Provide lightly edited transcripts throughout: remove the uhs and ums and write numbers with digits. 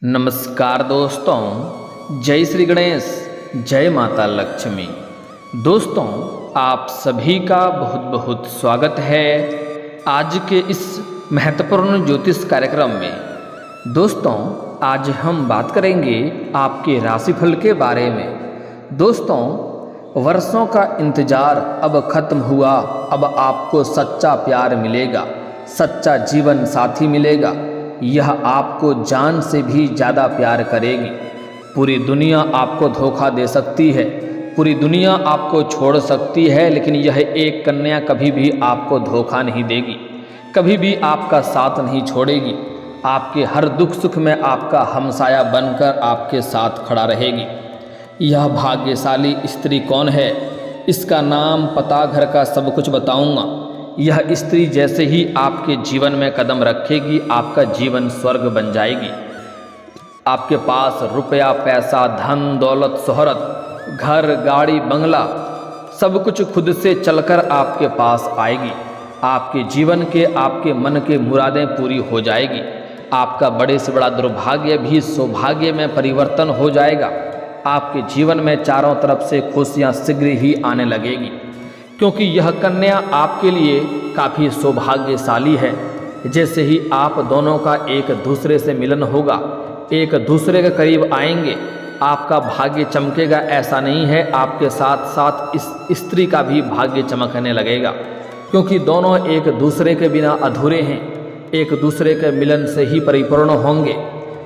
नमस्कार दोस्तों, जय श्री गणेश, जय माता लक्ष्मी। दोस्तों, आप सभी का बहुत बहुत स्वागत है आज के इस महत्वपूर्ण ज्योतिष कार्यक्रम में। दोस्तों, आज हम बात करेंगे आपके राशिफल के बारे में। दोस्तों, वर्षों का इंतजार अब खत्म हुआ। अब आपको सच्चा प्यार मिलेगा, सच्चा जीवन साथी मिलेगा। यह आपको जान से भी ज़्यादा प्यार करेगी। पूरी दुनिया आपको धोखा दे सकती है, पूरी दुनिया आपको छोड़ सकती है, लेकिन यह एक कन्या कभी भी आपको धोखा नहीं देगी, कभी भी आपका साथ नहीं छोड़ेगी। आपके हर दुख सुख में आपका हमसाया बनकर आपके साथ खड़ा रहेगी। यह भाग्यशाली स्त्री कौन है, इसका नाम, पता, घर का सब कुछ बताऊंगा। यह स्त्री जैसे ही आपके जीवन में कदम रखेगी, आपका जीवन स्वर्ग बन जाएगी। आपके पास रुपया, पैसा, धन दौलत, शोहरत, घर, गाड़ी, बंगला, सब कुछ खुद से चलकर आपके पास आएगी। आपके जीवन के, आपके मन के मुरादें पूरी हो जाएगी। आपका बड़े से बड़ा दुर्भाग्य भी सौभाग्य में परिवर्तन हो जाएगा। आपके जीवन में चारों तरफ से खुशियाँ शीघ्र ही आने लगेगी, क्योंकि यह कन्या आपके लिए काफ़ी सौभाग्यशाली है। जैसे ही आप दोनों का एक दूसरे से मिलन होगा, एक दूसरे के करीब आएंगे, आपका भाग्य चमकेगा। ऐसा नहीं है, आपके साथ साथ इस स्त्री का भी भाग्य चमकने लगेगा, क्योंकि दोनों एक दूसरे के बिना अधूरे हैं, एक दूसरे के मिलन से ही परिपूर्ण होंगे।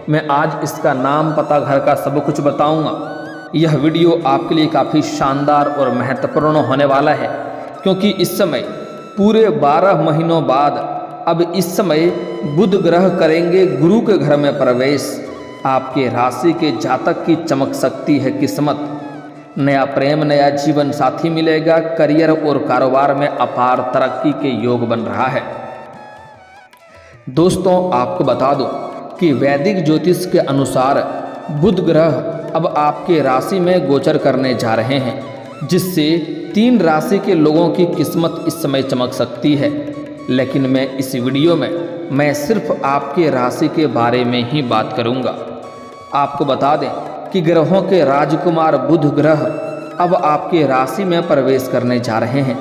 मैं आज इसका नाम, पता, घर का सब कुछ बताऊंगा। यह वीडियो आपके लिए काफ़ी शानदार और महत्वपूर्ण होने वाला है, क्योंकि इस समय पूरे 12 महीनों बाद अब इस समय बुध ग्रह करेंगे गुरु के घर में प्रवेश। आपके राशि के जातक की चमक सकती है किस्मत। नया प्रेम, नया जीवन साथी मिलेगा। करियर और कारोबार में अपार तरक्की के योग बन रहा है। दोस्तों, आपको बता दूं कि वैदिक ज्योतिष के अनुसार बुध ग्रह अब आपके राशि में गोचर करने जा रहे हैं, जिससे 3 राशि के लोगों की किस्मत इस समय चमक सकती है। लेकिन मैं इस वीडियो में मैं सिर्फ आपके राशि के बारे में ही बात करूंगा। आपको बता दें कि ग्रहों के राजकुमार बुध ग्रह अब आपके राशि में प्रवेश करने जा रहे हैं,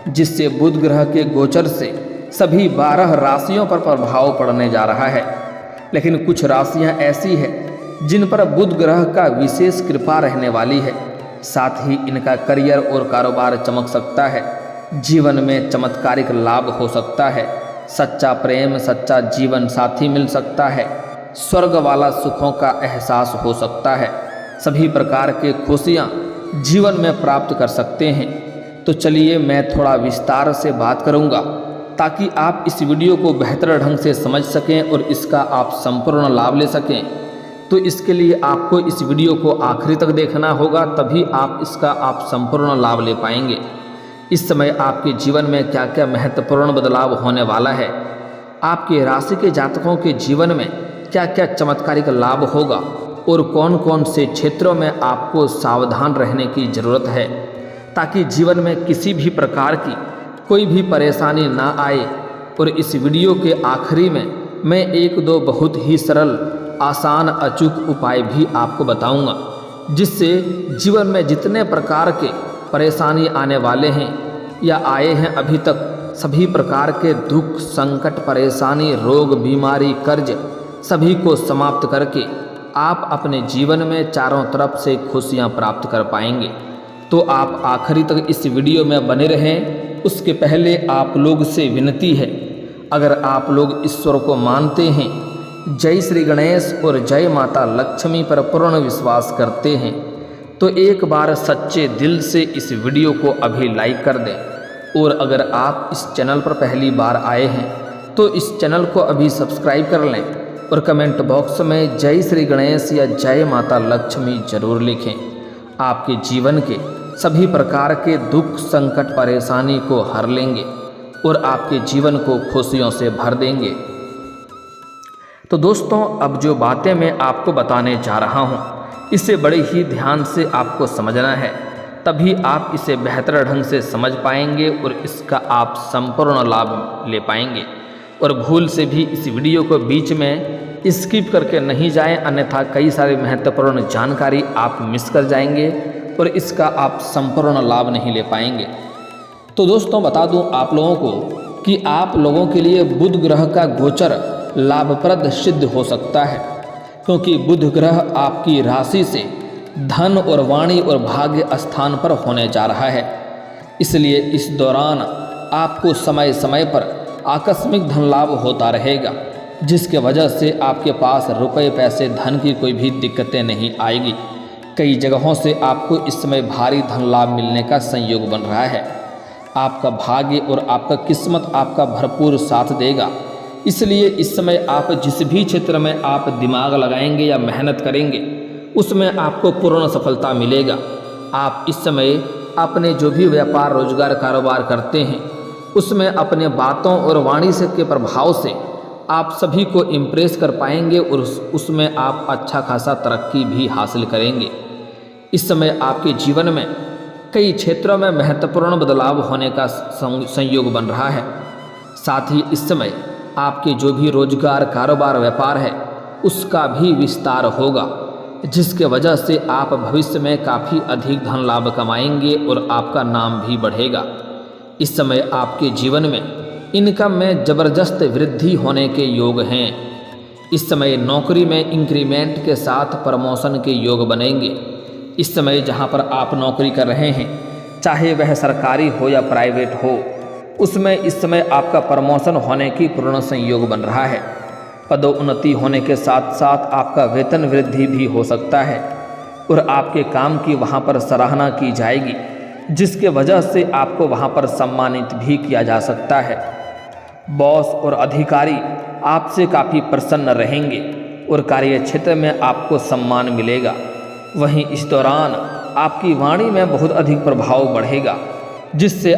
जिससे बुध ग्रह के गोचर से सभी 12 राशियों पर प्रभाव पड़ने जा रहा है। लेकिन कुछ राशियां ऐसी हैं जिन पर बुध ग्रह का विशेष कृपा रहने वाली है। साथ ही इनका करियर और कारोबार चमक सकता है। जीवन में चमत्कारिक लाभ हो सकता है। सच्चा प्रेम, सच्चा जीवन साथी मिल सकता है। स्वर्ग वाला सुखों का एहसास हो सकता है। सभी प्रकार के खुशियाँ जीवन में प्राप्त कर सकते हैं। तो चलिए मैं थोड़ा विस्तार से बात करूँगा, ताकि आप इस वीडियो को बेहतर ढंग से समझ सकें और इसका आप संपूर्ण लाभ ले सकें। तो इसके लिए आपको इस वीडियो को आखिरी तक देखना होगा, तभी आप इसका संपूर्ण लाभ ले पाएंगे। इस समय आपके जीवन में क्या क्या महत्वपूर्ण बदलाव होने वाला है, आपके राशि के जातकों के जीवन में क्या क्या चमत्कारिक लाभ होगा, और कौन कौन से क्षेत्रों में आपको सावधान रहने की ज़रूरत है, ताकि जीवन में किसी भी प्रकार की कोई भी परेशानी ना आए। और इस वीडियो के आखिरी में मैं 1-2 बहुत ही सरल, आसान, अचूक उपाय भी आपको बताऊंगा, जिससे जीवन में जितने प्रकार के परेशानी आने वाले हैं या आए हैं अभी तक, सभी प्रकार के दुख, संकट, परेशानी, रोग, बीमारी, कर्ज, सभी को समाप्त करके आप अपने जीवन में चारों तरफ से खुशियां प्राप्त कर पाएंगे। तो आप आखिरी तक इस वीडियो में बने रहें। उसके पहले आप लोग से विनती है, अगर आप लोग ईश्वर को मानते हैं, जय श्री गणेश और जय माता लक्ष्मी पर पूर्ण विश्वास करते हैं, तो एक बार सच्चे दिल से इस वीडियो को अभी लाइक कर दें। और अगर आप इस चैनल पर पहली बार आए हैं, तो इस चैनल को अभी सब्सक्राइब कर लें और कमेंट बॉक्स में जय श्री गणेश या जय माता लक्ष्मी जरूर लिखें। आपके जीवन के सभी प्रकार के दुख, संकट, परेशानी को हर लेंगे और आपके जीवन को खुशियों से भर देंगे। तो दोस्तों, अब जो बातें मैं आपको बताने जा रहा हूँ, इसे बड़े ही ध्यान से आपको समझना है, तभी आप इसे बेहतर ढंग से समझ पाएंगे और इसका आप संपूर्ण लाभ ले पाएंगे। और भूल से भी इस वीडियो को बीच में स्किप करके नहीं जाएं, अन्यथा कई सारी महत्वपूर्ण जानकारी आप मिस कर जाएंगे और इसका आप संपूर्ण लाभ नहीं ले पाएंगे। तो दोस्तों बता दूं आप लोगों को कि आप लोगों के लिए बुध ग्रह का गोचर लाभप्रद सिद्ध हो सकता है, क्योंकि बुध ग्रह आपकी राशि से धन और वाणी और भाग्य स्थान पर होने जा रहा है। इसलिए इस दौरान आपको समय समय पर आकस्मिक धन लाभ होता रहेगा, जिसके वजह से आपके पास रुपए पैसे धन की कोई भी दिक्कतें नहीं आएगी। कई जगहों से आपको इस समय भारी धन लाभ मिलने का संयोग बन रहा है। आपका भाग्य और आपका किस्मत आपका भरपूर साथ देगा। इसलिए इस समय आप जिस भी क्षेत्र में आप दिमाग लगाएंगे या मेहनत करेंगे उसमें आपको पूर्ण सफलता मिलेगा। आप इस समय अपने जो भी व्यापार रोजगार कारोबार करते हैं उसमें अपने बातों और वाणी से के प्रभाव से आप सभी को इम्प्रेस कर पाएंगे और उसमें आप अच्छा खासा तरक्की भी हासिल करेंगे। इस समय आपके जीवन में कई क्षेत्रों में महत्वपूर्ण बदलाव होने का संयोग बन रहा है। साथ ही इस समय आपके जो भी रोजगार कारोबार व्यापार है उसका भी विस्तार होगा, जिसके वजह से आप भविष्य में काफ़ी अधिक धन लाभ कमाएंगे और आपका नाम भी बढ़ेगा। इस समय आपके जीवन में इनकम में ज़बरदस्त वृद्धि होने के योग हैं। इस समय नौकरी में इंक्रीमेंट के साथ प्रमोशन के योग बनेंगे। इस समय जहां पर आप नौकरी कर रहे हैं, चाहे वह सरकारी हो या प्राइवेट हो, उसमें इस समय आपका प्रमोशन होने की पूर्ण संयोग बन रहा है। पदोन्नति होने के साथ साथ आपका वेतन वृद्धि भी हो सकता है और आपके काम की वहां पर सराहना की जाएगी, जिसके वजह से आपको वहां पर सम्मानित भी किया जा सकता है। बॉस और अधिकारी आपसे काफ़ी प्रसन्न रहेंगे और कार्य क्षेत्र में आपको सम्मान मिलेगा। वहीं इस दौरान आपकी वाणी में बहुत अधिक प्रभाव बढ़ेगा, जिससे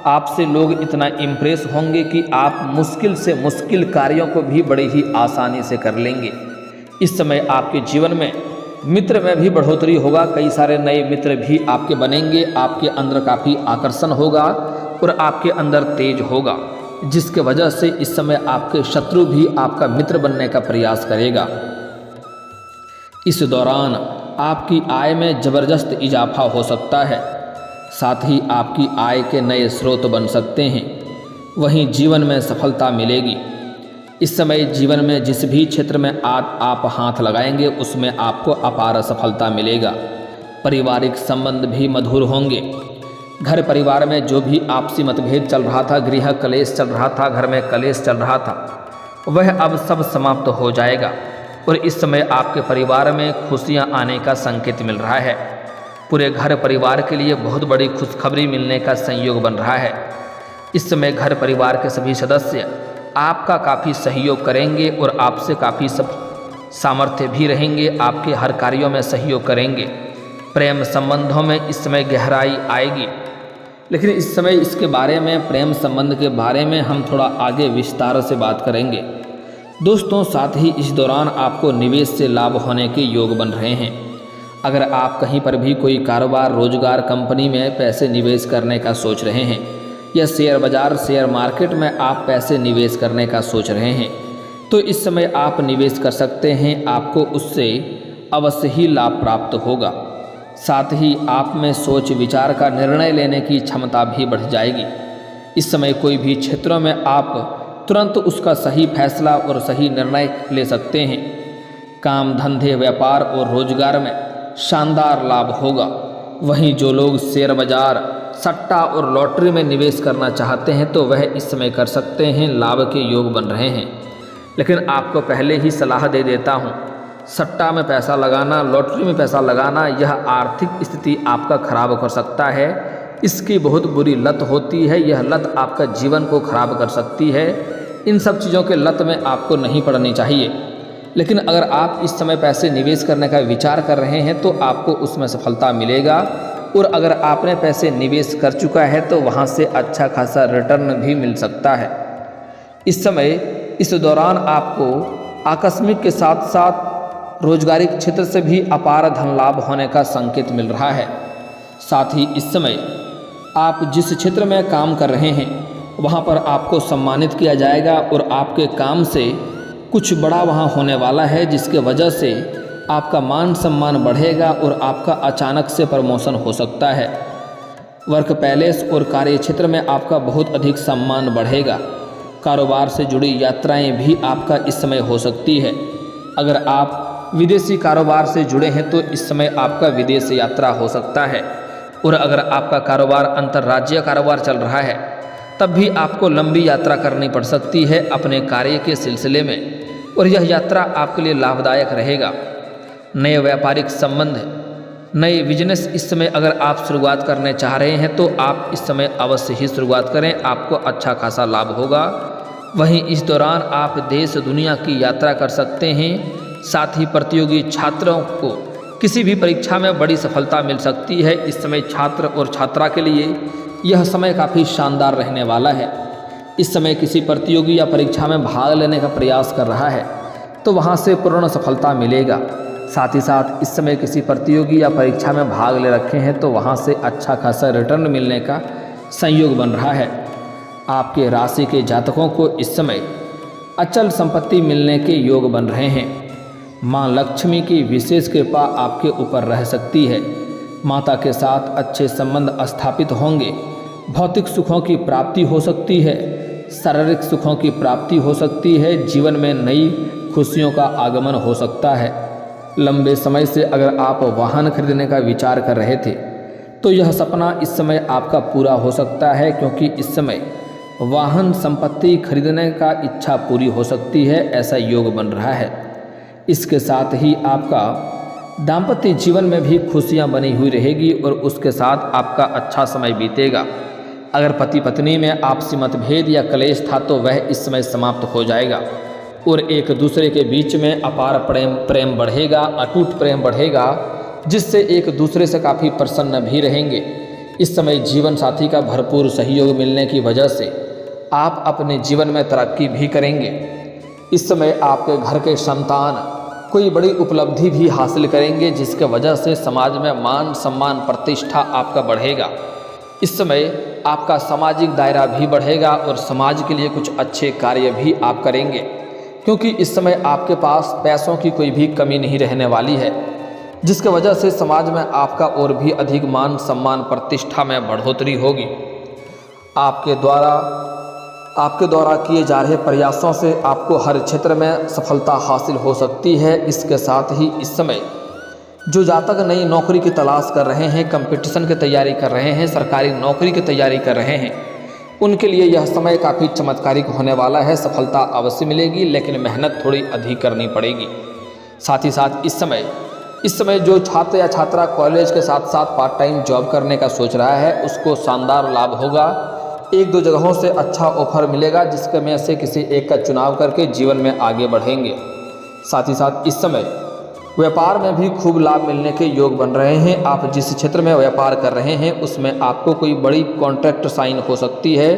आपसे लोग इतना इम्प्रेस होंगे कि आप मुश्किल से मुश्किल कार्यों को भी बड़ी ही आसानी से कर लेंगे। इस समय आपके जीवन में मित्र में भी बढ़ोतरी होगा। कई सारे नए मित्र भी आपके बनेंगे। आपके अंदर काफ़ी आकर्षण होगा और आपके अंदर तेज होगा, जिसके वजह से इस समय आपके शत्रु भी आपका मित्र बनने का प्रयास करेगा। इस दौरान आपकी आय में ज़बरदस्त इजाफा हो सकता है। साथ ही आपकी आय के नए स्रोत बन सकते हैं। वहीं जीवन में सफलता मिलेगी। इस समय जीवन में जिस भी क्षेत्र में आप हाथ लगाएंगे उसमें आपको अपार सफलता मिलेगा। पारिवारिक संबंध भी मधुर होंगे। घर परिवार में जो भी आपसी मतभेद चल रहा था, गृह कलेश चल रहा था, घर में कलेश चल रहा था, वह अब सब समाप्त हो जाएगा और इस समय आपके परिवार में खुशियां आने का संकेत मिल रहा है। पूरे घर परिवार के लिए बहुत बड़ी खुशखबरी मिलने का संयोग बन रहा है। इस समय घर परिवार के सभी सदस्य आपका काफ़ी सहयोग करेंगे और आपसे काफ़ी सामर्थ्य भी रहेंगे। आपके हर कार्यों में सहयोग करेंगे। प्रेम संबंधों में इस समय गहराई आएगी, लेकिन इस समय इसके बारे में, प्रेम संबंध के बारे में हम थोड़ा आगे विस्तार से बात करेंगे दोस्तों। साथ ही इस दौरान आपको निवेश से लाभ होने के योग बन रहे हैं। अगर आप कहीं पर भी कोई कारोबार रोजगार कंपनी में पैसे निवेश करने का सोच रहे हैं या शेयर बाजार शेयर मार्केट में आप पैसे निवेश करने का सोच रहे हैं, तो इस समय आप निवेश कर सकते हैं। आपको उससे अवश्य ही लाभ प्राप्त होगा। साथ ही आप में सोच विचार का निर्णय लेने की क्षमता भी बढ़ जाएगी। इस समय कोई भी क्षेत्रों में आप तुरंत उसका सही फैसला और सही निर्णय ले सकते हैं। काम धंधे व्यापार और रोजगार में शानदार लाभ होगा। वहीं जो लोग शेयर बाजार सट्टा और लॉटरी में निवेश करना चाहते हैं तो वह इस समय कर सकते हैं। लाभ के योग बन रहे हैं। लेकिन आपको पहले ही सलाह दे देता हूँ, सट्टा में पैसा लगाना, लॉटरी में पैसा लगाना, यह आर्थिक स्थिति आपका खराब कर सकता है। इसकी बहुत बुरी लत होती है। यह लत आपका जीवन को खराब कर सकती है। इन सब चीज़ों के लत में आपको नहीं पड़नी चाहिए। लेकिन अगर आप इस समय पैसे निवेश करने का विचार कर रहे हैं तो आपको उसमें सफलता मिलेगा। और अगर आपने पैसे निवेश कर चुका है तो वहाँ से अच्छा खासा रिटर्न भी मिल सकता है। इस समय इस दौरान आपको आकस्मिक के साथ साथ रोजगारी क्षेत्र से भी अपार धन लाभ होने का संकेत मिल रहा है। साथ ही इस समय आप जिस क्षेत्र में काम कर रहे हैं वहाँ पर आपको सम्मानित किया जाएगा और आपके काम से कुछ बड़ा वहाँ होने वाला है, जिसके वजह से आपका मान सम्मान बढ़ेगा और आपका अचानक से प्रमोशन हो सकता है। वर्क पैलेस और कार्य क्षेत्र में आपका बहुत अधिक सम्मान बढ़ेगा। कारोबार से जुड़ी यात्राएं भी आपका इस समय हो सकती है। अगर आप विदेशी कारोबार से जुड़े हैं तो इस समय आपका विदेश यात्रा हो सकता है। और अगर आपका कारोबार अंतर्राज्यीय कारोबार चल रहा है तब भी आपको लंबी यात्रा करनी पड़ सकती है अपने कार्य के सिलसिले में, और यह यात्रा आपके लिए लाभदायक रहेगा। नए व्यापारिक संबंध, नए बिजनेस इस समय अगर आप शुरुआत करने चाह रहे हैं तो आप इस समय अवश्य ही शुरुआत करें, आपको अच्छा खासा लाभ होगा। वहीं इस दौरान आप देश दुनिया की यात्रा कर सकते हैं। साथ ही प्रतियोगी छात्रों को किसी भी परीक्षा में बड़ी सफलता मिल सकती है। इस समय छात्र और छात्रा के लिए यह समय काफ़ी शानदार रहने वाला है। इस समय किसी प्रतियोगी या परीक्षा में भाग लेने का प्रयास कर रहा है तो वहाँ से पूर्ण सफलता मिलेगा। साथ ही साथ इस समय किसी प्रतियोगी या परीक्षा में भाग ले रखे हैं तो वहाँ से अच्छा खासा रिटर्न मिलने का संयोग बन रहा है। आपके राशि के जातकों को इस समय अचल संपत्ति मिलने के योग बन रहे हैं। माँ लक्ष्मी की विशेष कृपा आपके ऊपर रह सकती है। माता के साथ अच्छे संबंध स्थापित होंगे। भौतिक सुखों की प्राप्ति हो सकती है, शारीरिक सुखों की प्राप्ति हो सकती है। जीवन में नई खुशियों का आगमन हो सकता है। लंबे समय से अगर आप वाहन खरीदने का विचार कर रहे थे तो यह सपना इस समय आपका पूरा हो सकता है, क्योंकि इस समय वाहन संपत्ति खरीदने का इच्छा पूरी हो सकती है, ऐसा योग बन रहा है। इसके साथ ही आपका दाम्पत्य जीवन में भी खुशियां बनी हुई रहेगी और उसके साथ आपका अच्छा समय बीतेगा। अगर पति पत्नी में आपसी मतभेद या क्लेश था तो वह इस समय समाप्त हो जाएगा और एक दूसरे के बीच में अपार प्रेम बढ़ेगा, अटूट प्रेम बढ़ेगा, जिससे एक दूसरे से काफ़ी प्रसन्न भी रहेंगे। इस समय जीवन साथी का भरपूर सहयोग मिलने की वजह से आप अपने जीवन में तरक्की भी करेंगे। इस समय आपके घर के संतान कोई बड़ी उपलब्धि भी हासिल करेंगे, जिसके वजह से समाज में मान सम्मान प्रतिष्ठा आपका बढ़ेगा। इस समय आपका सामाजिक दायरा भी बढ़ेगा और समाज के लिए कुछ अच्छे कार्य भी आप करेंगे, क्योंकि इस समय आपके पास पैसों की कोई भी कमी नहीं रहने वाली है, जिसके वजह से समाज में आपका और भी अधिक मान सम्मान प्रतिष्ठा में बढ़ोतरी होगी। आपके द्वारा किए जा रहे प्रयासों से आपको हर क्षेत्र में सफलता हासिल हो सकती है। इसके साथ ही इस समय जो जातक नई नौकरी की तलाश कर रहे हैं, कंपटीशन की तैयारी कर रहे हैं, सरकारी नौकरी की तैयारी कर रहे हैं, उनके लिए यह समय काफ़ी चमत्कारिक होने वाला है। सफलता अवश्य मिलेगी, लेकिन मेहनत थोड़ी अधिक करनी पड़ेगी। साथ ही साथ इस समय जो छात्र या छात्रा कॉलेज के साथ साथ पार्ट टाइम जॉब करने का सोच रहा है उसको शानदार लाभ होगा। एक दो जगहों से अच्छा ऑफर मिलेगा, जिसके में से किसी एक का चुनाव करके जीवन में आगे बढ़ेंगे। साथ ही साथ इस समय व्यापार में भी खूब लाभ मिलने के योग बन रहे हैं। आप जिस क्षेत्र में व्यापार कर रहे हैं उसमें आपको कोई बड़ी कॉन्ट्रैक्ट साइन हो सकती है,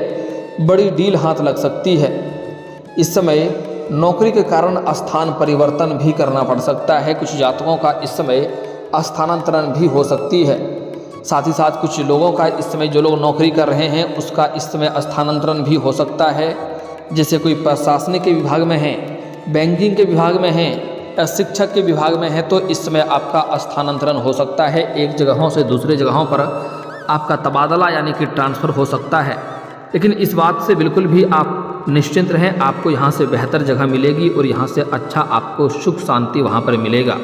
बड़ी डील हाथ लग सकती है। इस समय नौकरी के कारण स्थान परिवर्तन भी करना पड़ सकता है। कुछ जातकों का इस समय स्थानांतरण भी हो सकती है। साथ ही साथ कुछ लोगों का इस समय, जो लोग नौकरी कर रहे हैं उसका इस समय स्थानांतरण भी हो सकता है। जैसे कोई प्रशासनिक के विभाग में है, बैंकिंग के विभाग में है या शिक्षक के विभाग में है, तो इस समय आपका स्थानांतरण हो सकता है। एक जगहों से दूसरे जगहों पर आपका तबादला यानी कि ट्रांसफ़र हो सकता है। लेकिन इस बात से बिल्कुल भी आप निश्चिंत रहें, आपको यहाँ से बेहतर जगह मिलेगी और यहाँ से अच्छा आपको सुख शांति वहाँ पर मिलेगा।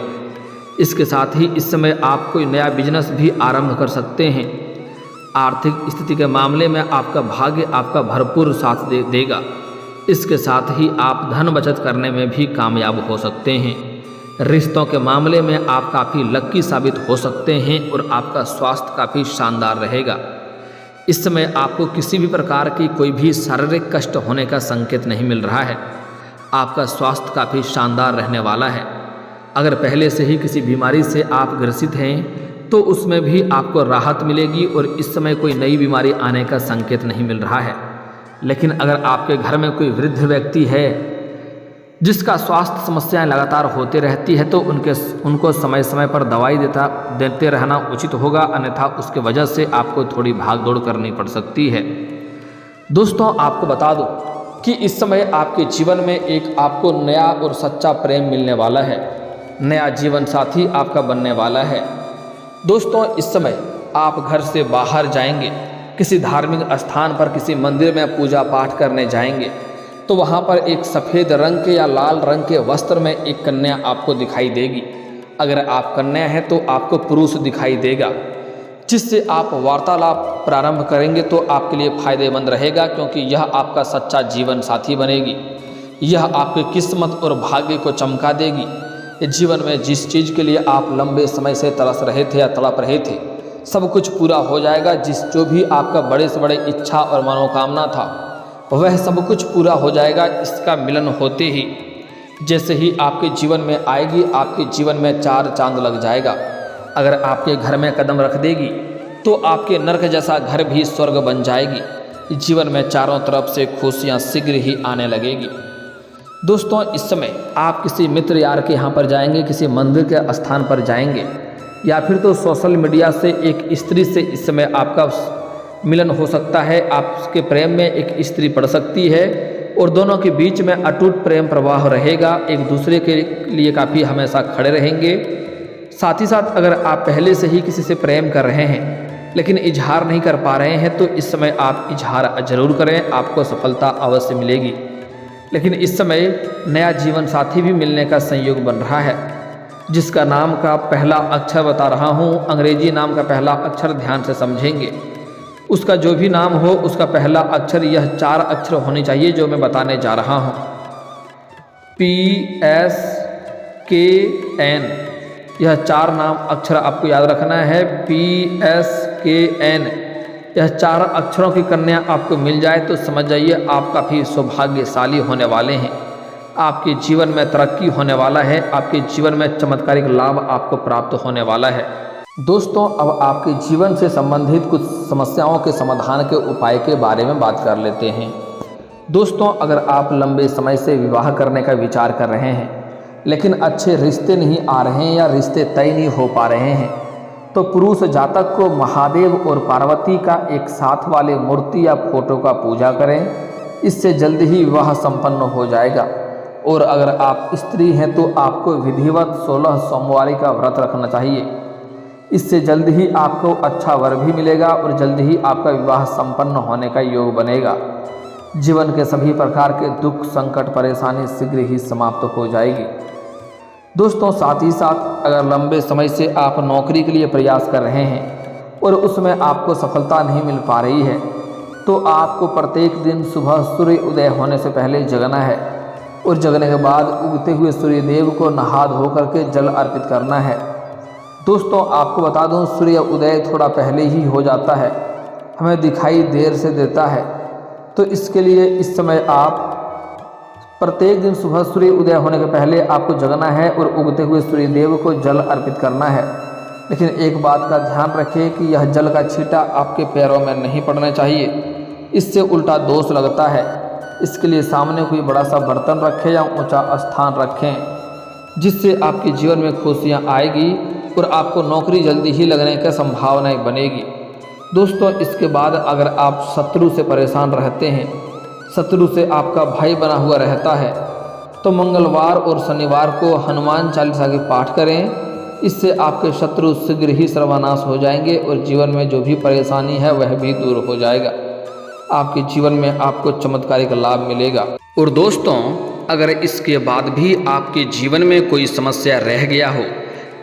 इसके साथ ही इस समय आप कोई नया बिजनेस भी आरंभ कर सकते हैं। आर्थिक स्थिति के मामले में आपका भाग्य आपका भरपूर साथ देगा। इसके साथ ही आप धन बचत करने में भी कामयाब हो सकते हैं। रिश्तों के मामले में आप काफ़ी लक्की साबित हो सकते हैं और आपका स्वास्थ्य काफ़ी शानदार रहेगा। इस समय आपको किसी भी प्रकार की कोई भी शारीरिक कष्ट होने का संकेत नहीं मिल रहा है। आपका स्वास्थ्य काफ़ी शानदार रहने वाला है। अगर पहले से ही किसी बीमारी से आप ग्रसित हैं तो उसमें भी आपको राहत मिलेगी और इस समय कोई नई बीमारी आने का संकेत नहीं मिल रहा है। लेकिन अगर आपके घर में कोई वृद्ध व्यक्ति है जिसका स्वास्थ्य समस्याएं लगातार होती रहती है तो उनको समय समय पर दवाई देते रहना उचित होगा, अन्यथा उसके वजह से आपको थोड़ी भाग दौड़ करनी पड़ सकती है। दोस्तों आपको बता दूं कि इस समय आपके जीवन में एक आपको नया और सच्चा प्रेम मिलने वाला है, नया जीवन साथी आपका बनने वाला है। दोस्तों इस समय आप घर से बाहर जाएंगे, किसी धार्मिक स्थान पर किसी मंदिर में पूजा पाठ करने जाएंगे तो वहाँ पर एक सफ़ेद रंग के या लाल रंग के वस्त्र में एक कन्या आपको दिखाई देगी। अगर आप कन्या हैं तो आपको पुरुष दिखाई देगा, जिससे आप वार्तालाप प्रारंभ करेंगे तो आपके लिए फ़ायदेमंद रहेगा, क्योंकि यह आपका सच्चा जीवन साथी बनेगी। यह आपकी किस्मत और भाग्य को चमका देगी। जीवन में जिस चीज़ के लिए आप लंबे समय से तरस रहे थे या तड़प रहे थे, सब कुछ पूरा हो जाएगा। जो भी आपका बड़े से बड़े इच्छा और मनोकामना था वह सब कुछ पूरा हो जाएगा। इसका मिलन होते ही जैसे ही आपके जीवन में आएगी, आपके जीवन में 4 चांद लग जाएगा। अगर आपके घर में कदम रख देगी तो आपके नरक जैसा घर भी स्वर्ग बन जाएगी। जीवन में चारों तरफ से खुशियाँ शीघ्र ही आने लगेगी। दोस्तों इस समय आप किसी मित्र यार के यहाँ पर जाएंगे, किसी मंदिर के स्थान पर जाएंगे, या फिर तो सोशल मीडिया से एक स्त्री से इस समय आपका मिलन हो सकता है। आपके प्रेम में एक स्त्री पड़ सकती है और दोनों के बीच में अटूट प्रेम प्रवाह रहेगा। एक दूसरे के लिए काफ़ी हमेशा खड़े रहेंगे। साथ ही साथ अगर आप पहले से ही किसी से प्रेम कर रहे हैं लेकिन इजहार नहीं कर पा रहे हैं तो इस समय आप इजहार जरूर करें, आपको सफलता अवश्य मिलेगी। लेकिन इस समय नया जीवन साथी भी मिलने का संयोग बन रहा है, जिसका नाम का पहला अक्षर बता रहा हूँ। अंग्रेजी नाम का पहला अक्षर ध्यान से समझेंगे। उसका जो भी नाम हो उसका पहला अक्षर यह 4 अक्षर होने चाहिए जो मैं बताने जा रहा हूँ। PSKN, यह 4 नाम अक्षर आपको याद रखना है। PSKN, यह 4 अक्षरों की कन्या आपको मिल जाए तो समझ जाइए आप काफ़ी सौभाग्यशाली होने वाले हैं। आपके जीवन में तरक्की होने वाला है, आपके जीवन में चमत्कारिक लाभ आपको प्राप्त होने वाला है। दोस्तों अब आपके जीवन से संबंधित कुछ समस्याओं के समाधान के उपाय के बारे में बात कर लेते हैं। दोस्तों अगर आप लंबे समय से विवाह करने का विचार कर रहे हैं लेकिन अच्छे रिश्ते नहीं आ रहे हैं या रिश्ते तय नहीं हो पा रहे हैं तो पुरुष जातक को महादेव और पार्वती का एक साथ वाले मूर्ति या फोटो का पूजा करें। इससे जल्द ही विवाह संपन्न हो जाएगा। और अगर आप स्त्री हैं तो आपको विधिवत 16 सोमवारी का व्रत रखना चाहिए। इससे जल्द ही आपको अच्छा वर भी मिलेगा और जल्द ही आपका विवाह संपन्न होने का योग बनेगा। जीवन के सभी प्रकार के दुख संकट परेशानी शीघ्र ही समाप्त हो जाएगी। दोस्तों साथ ही साथ अगर लंबे समय से आप नौकरी के लिए प्रयास कर रहे हैं और उसमें आपको सफलता नहीं मिल पा रही है तो आपको प्रत्येक दिन सुबह सूर्य उदय होने से पहले जगना है और जगने के बाद उगते हुए सूर्य देव को नहा धो करके जल अर्पित करना है। दोस्तों आपको बता दूं सूर्य उदय थोड़ा पहले ही हो जाता है, हमें दिखाई देर से देता है, तो इसके लिए इस समय आप प्रत्येक दिन सुबह सूर्य उदय होने के पहले आपको जगना है और उगते हुए सूर्य देव को जल अर्पित करना है। लेकिन एक बात का ध्यान रखिए कि यह जल का छींटा आपके पैरों में नहीं पड़ना चाहिए, इससे उल्टा दोष लगता है। इसके लिए सामने कोई बड़ा सा बर्तन रखें या ऊंचा स्थान रखें, जिससे आपके जीवन में खुशियाँ आएगी और आपको नौकरी जल्दी ही लगने की संभावनाएं बनेगी। दोस्तों इसके बाद अगर आप शत्रु से परेशान रहते हैं, शत्रु से आपका भाई बना हुआ रहता है, तो मंगलवार और शनिवार को हनुमान चालीसा के पाठ करें। इससे आपके शत्रु शीघ्र ही सर्वनाश हो जाएंगे और जीवन में जो भी परेशानी है वह भी दूर हो जाएगा। आपके जीवन में आपको चमत्कारिक लाभ मिलेगा। और दोस्तों अगर इसके बाद भी आपके जीवन में कोई समस्या रह गया हो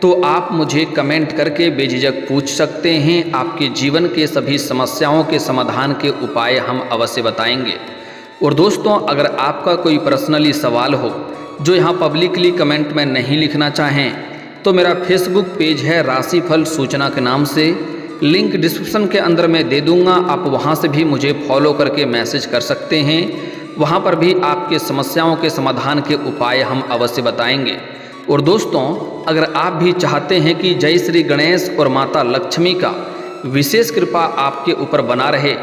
तो आप मुझे कमेंट करके बेझिझक पूछ सकते हैं। आपके जीवन के सभी समस्याओं के समाधान के उपाय हम अवश्य बताएंगे। और दोस्तों अगर आपका कोई पर्सनली सवाल हो जो यहाँ पब्लिकली कमेंट में नहीं लिखना चाहें तो मेरा फेसबुक पेज है राशिफल सूचना के नाम से, लिंक डिस्क्रिप्शन के अंदर मैं दे दूँगा। आप वहाँ से भी मुझे फॉलो करके मैसेज कर सकते हैं। वहाँ पर भी आपके समस्याओं के समाधान के उपाय हम अवश्य बताएंगे। और दोस्तों अगर आप भी चाहते हैं कि जय श्री गणेश और माता लक्ष्मी का विशेष कृपा आपके ऊपर बना रहे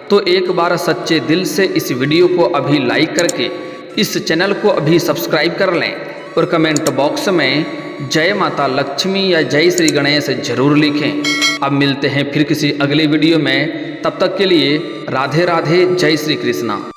तो एक बार सच्चे दिल से इस वीडियो को अभी लाइक करके इस चैनल को अभी सब्सक्राइब कर लें और कमेंट बॉक्स में जय माता लक्ष्मी या जय श्री गणेश जरूर लिखें। अब मिलते हैं फिर किसी अगले वीडियो में, तब तक के लिए राधे राधे, जय श्री कृष्णा।